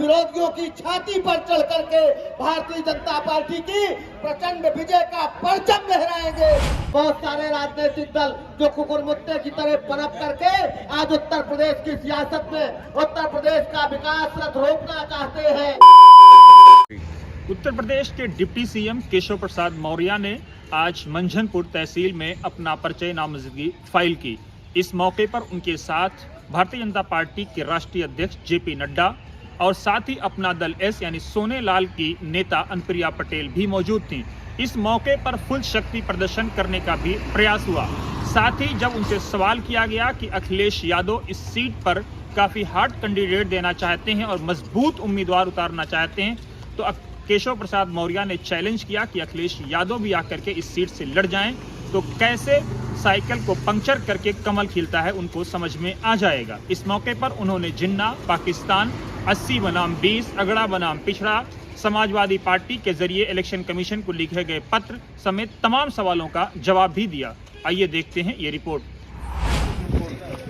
विरोधियों की छाती पर चढ़ करके भारतीय जनता पार्टी की प्रचंड विजय का परचम लहराएंगे। बहुत सारे राजनीतिक दल जो कुकुरमुत्ते की तरह पनप करके आज उत्तर प्रदेश की सियासत में उत्तर प्रदेश का विकास रथ रोकना चाहते हैं। उत्तर प्रदेश के डिप्टी सीएम केशव प्रसाद मौर्य ने आज मंझनपुर तहसील में अपना परिचय नामजदगी फाइल की। इस मौके पर उनके साथ भारतीय जनता पार्टी के राष्ट्रीय अध्यक्ष जेपी नड्डा और साथ ही अपना दल एस यानी सोनेलाल की नेता अनुप्रिया पटेल भी मौजूद थीं। इस मौके पर फुल शक्ति प्रदर्शन करने का भी प्रयास हुआ। साथ ही जब उनसे सवाल किया गया कि अखिलेश यादव इस सीट पर काफ़ी हार्ड कैंडिडेट देना चाहते हैं और मजबूत उम्मीदवार उतारना चाहते हैं, तो केशव प्रसाद मौर्य ने चैलेंज किया कि अखिलेश यादव भी आकर के इस सीट से लड़ जाएं तो कैसे साइकिल को पंक्चर करके कमल खिलता है उनको समझ में आ जाएगा। इस मौके पर उन्होंने जिन्ना, पाकिस्तान, 80 बनाम 20, अगड़ा बनाम पिछड़ा, समाजवादी पार्टी के जरिए इलेक्शन कमीशन को लिखे गए पत्र समेत तमाम सवालों का जवाब भी दिया। आइए देखते हैं ये रिपोर्ट।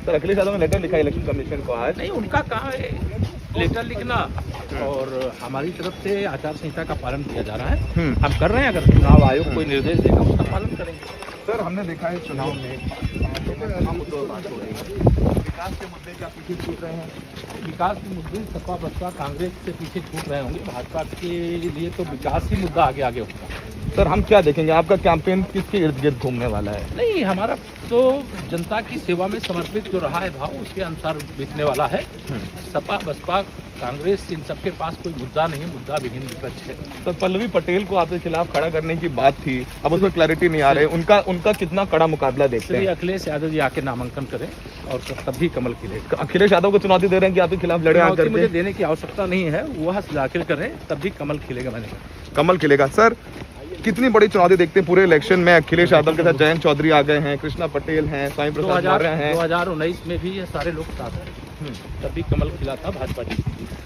सर, अखिलेश यादव ने लेटर लिखा इलेक्शन कमीशन को आज। नहीं, उनका काम है लेटर लिखना और हमारी तरफ से आचार संहिता का पालन किया जा रहा है। हम कर रहे हैं। अगर चुनाव आयोग कोई निर्देश देगा उसका पालन करेंगे। सर, हमने देखा है चुनाव में विकास के मुद्दे क्या पीछे छूट रहे हैं? विकास के मुद्दे सपा बसपा कांग्रेस से पीछे छूट रहे होंगे। भाजपा के लिए तो विकास ही मुद्दा आगे आगे होगा। सर, हम क्या देखेंगे? आपका कैंपेन किसके इर्द गिर्द घूमने वाला है? नहीं, हमारा तो जनता की सेवा में समर्पित जो रहा है भाव उसके अनुसार बीतने वाला है। सपा बसपा कांग्रेस इन सबके पास कोई मुद्दा नहीं, मुद्दा विहीन विपक्ष है। सर, पल्लवी पटेल को आपके खिलाफ खड़ा करने की बात थी, अब उसमें क्लैरिटी नहीं आ रही। उनका कितना कड़ा मुकाबला देखते हैं? अखिलेश यादव जी आके नामांकन करें और तभी कमल खिलेगा। अखिलेश यादव को चुनौती दे रहे हैं कि आपके खिलाफ लड़े आकर? मुझे देने की आवश्यकता नहीं है, वह दाखिल करें तभी कमल खिलेगा। मैंने कमल खिलेगा। सर, कितनी बड़ी चुनौती देखते हैं पूरे इलेक्शन में? अखिलेश यादव के साथ जयंत चौधरी आ गए हैं, कृष्णा पटेल हैं, स्वामी प्रसाद मौर्य हैं। 2019 में भी ये सारे लोग साथ हैं, तभी कमल खिला था भाजपा जी।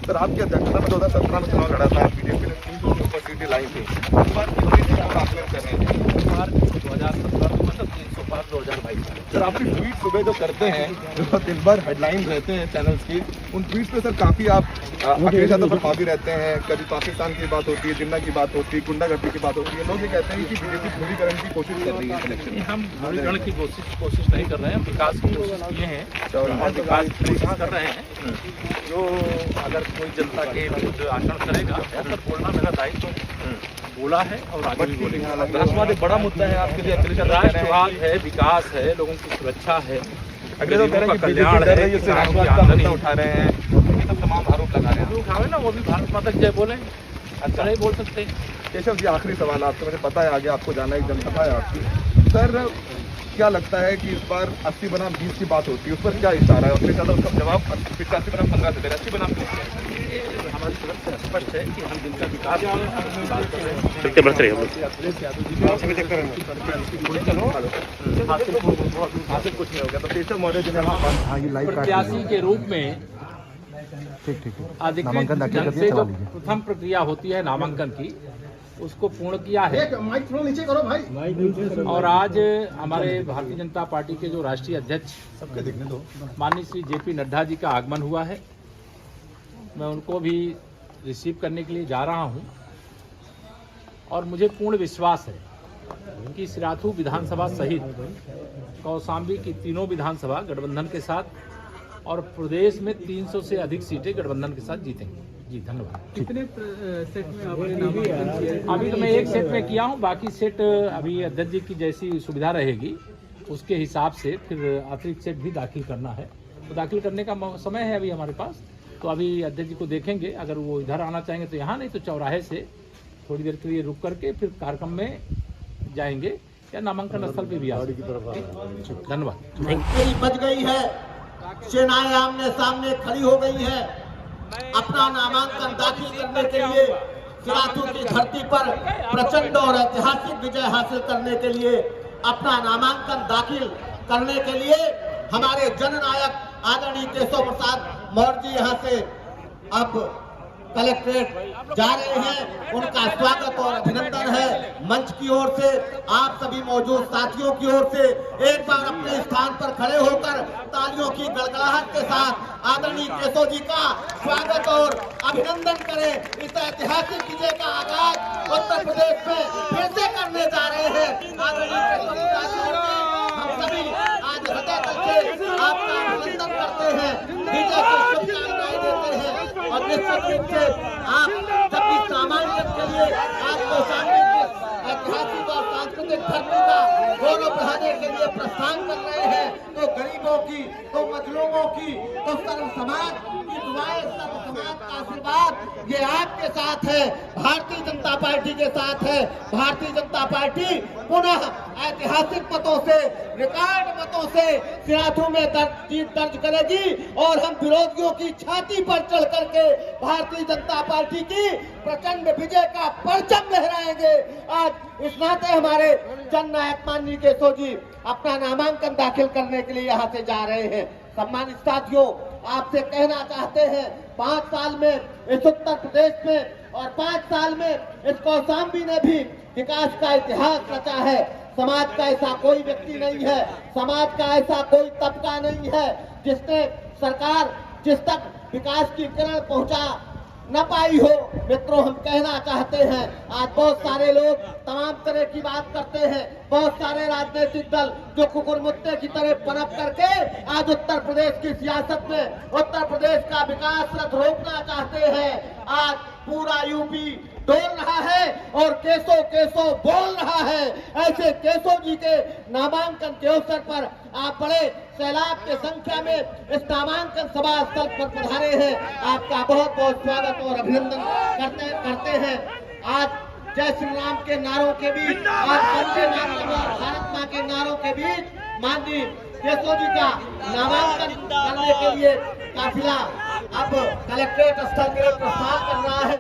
सर, आपकी अध्यक्षता में 2017 में चुनाव लड़ा था, बीजेपी ने 300 से ऊपर सीटें लाई थी। इस बार कितनी सीटें आकलन कर रहे हैं? इस बार 2017 मतलब 305 2022। सर, आपकी ट्वीट सुबह जो करते हैं, जो दिन भर हेडलाइन रहते हैं चैनल्स की, उन ट्वीट पे सर काफी आप अखिलेश यादव पर हावी रहते हैं। कभी पाकिस्तान की बात होती है, जिन्ना की बात होती है, गुंडागर्दी की बात होती है। लोग ये कहते हैं कि बीजेपी ध्रुवीकरण की कोशिश कर रही है इलेक्शन में। हम ध्रुवीकरण की कोशिश नहीं कर रहे हैं, विकास की कोशिश किए हैं और विकास की कोशिश कर रहे हैं। जो अगर कोई जनता के विरुद्ध आचरण करेगा तो बोलना मेरा दायित्व बोला है और आगे भी बोलेगा। राष्ट्रवाद एक बड़ा मुद्दा है आपके लिए? अखिलेश यादव राष्ट्रवाद है, विकास है, लोगों की सुरक्षा है, कल्याण है, राष्ट्रवाद का मुद्दा उठा रहे हैं, ये सब तमाम आरोप लगा रहे हैं। उठावे ना, वो भी भारत माता की जय बोले। अच्छा नहीं बोल सकते? केशव जी, आखिरी सवाल आपसे, मुझे पता है आगे आपको जाना, एक जनसभा है आपकी। सर, क्या लगता है कि इस बार 80 बनाम 20 की बात होती है, उस पर क्या इशारा है? अखिलेश यादव उसका जवाब 85 बनाम 15 से दे रहे हैं, 80 बनाम 20। हमारी तरफ से स्पष्ट है कि हम जिनका विकास हासिल कुछ नहीं हो गया, तो केशव मौर्य जी ने प्रत्याशी के रूप में अधिकृत ढंग से जो प्रथम प्रक्रिया होती है नामांकन की, उसको पूर्ण किया है। माइक थोड़ा नीचे करो भाई। और आज हमारे भारतीय जनता पार्टी के जो राष्ट्रीय अध्यक्ष माननीय श्री जेपी नड्डा जी का आगमन हुआ है। मैं उनको भी रिसीव करने के लिए जा रहा हूं और मुझे पूर्ण विश्वास है कि सिराथू विधानसभा सहित कौशाम्बी की तीनों विधानसभा गठबंधन के साथ और प्रदेश में 300 से अधिक सीटें गठबंधन के साथ जीतेंगे। जी, धन्यवाद। कितने सेट में आपने नामांकन किया? अभी तो मैं एक सेट में किया हूँ, बाकी सेट अभी अध्यक्ष जी की जैसी सुविधा रहेगी उसके हिसाब से फिर अतिरिक्त सेट भी दाखिल करना है। तो दाखिल करने का समय है अभी हमारे पास, तो अभी अध्यक्ष जी को देखेंगे। अगर वो इधर आना चाहेंगे तो यहाँ, नहीं तो चौराहे से थोड़ी देर के लिए रुक करके फिर कार्यक्रम में जाएंगे या नामांकन स्थल पे भी आ सकते। धन्यवाद। बच गई है, सेनाएं आमने सामने खड़ी हो गई है। अपना नामांकन दाखिल करने के लिए सिराथू की धरती पर प्रचंड और ऐतिहासिक विजय हासिल करने के लिए अपना नामांकन दाखिल करने के लिए हमारे जननायक आदरणीय केशव प्रसाद मौर्य जी यहाँ से अब कलेक्ट्रेट जा रहे हैं, उनका स्वागत और अभिनंदन है। मंच की ओर से, आप सभी मौजूद साथियों की ओर से एक बार अपने स्थान पर खड़े होकर तालियों की गड़गड़ाहट के साथ आदरणीय केशव जी का स्वागत और अभिनंदन करें। इस ऐतिहासिक विजय का आगाज उत्तर प्रदेश में फिर से करने जा रहे हैं। आदरणीय केशव जी का हम सभी आज हृदय से आपका अभिनंदन करते हैं, विजय की शुभकामनाएं देते हैं और निश्चित रूप से आप जब भी नामांकन के लिए आपको सामने ऐतिहासिक और सांस्कृतिक धरती का गौरव बढ़ाने के लिए प्रस्थान कर रहे हैं, तो गरीबों की, तो मजलूमों की, तो सर्व समाज की दुआएं, सर्व समाज का आशीर्वाद ये आपके साथ है, भारतीय जनता पार्टी के साथ है। भारतीय जनता पार्टी पुनः ऐतिहासिक मतों से, रिकॉर्ड मतों से सिराथू में जीत दर्ज करेगी और हम विरोधियों की छाती पर चढ़ करके भारतीय जनता पार्टी की प्रचंड विजय का परचम लहराएंगे। आज इस नाते हमारे जननायक माननीय केशव जी अपना नामांकन दाखिल करने के लिए यहाँ से जा रहे हैं। सम्मानित साथियों, आपसे कहना चाहते हैं, 5 साल में इस उत्तर प्रदेश में और 5 साल में इस कौशाम्बी ने भी विकास का इतिहास रचा है। समाज का ऐसा कोई व्यक्ति नहीं है, समाज का ऐसा कोई तबका नहीं है जिसने सरकार जिस तक विकास की किरण पहुंचा न पाई हो। मित्रों, हम कहना चाहते हैं, आज बहुत सारे लोग तमाम तरह की बात करते हैं, बहुत सारे राजनीतिक दल जो कुकुर मुत्ते की तरह पनप करके आज उत्तर प्रदेश की सियासत में उत्तर प्रदेश का विकास रथ रोकना चाहते हैं। आज पूरा यूपी डोल रहा है और केशव केशव बोल रहा है। ऐसे केशव जी के नामांकन के अवसर पर आप बड़े सैलाब के संख्या में इस नामांकन सभा स्थल पर पधारे हैं। आपका बहुत बहुत स्वागत और अभिनंदन करते हैं। आज जय श्री राम के नारों के बीच, आज वंदे मातरम और भारत मां के नारों के बीच माननीय केशव जी का नामांकन करने के लिए काफिला अब कलेक्ट्रेट स्थल के लिए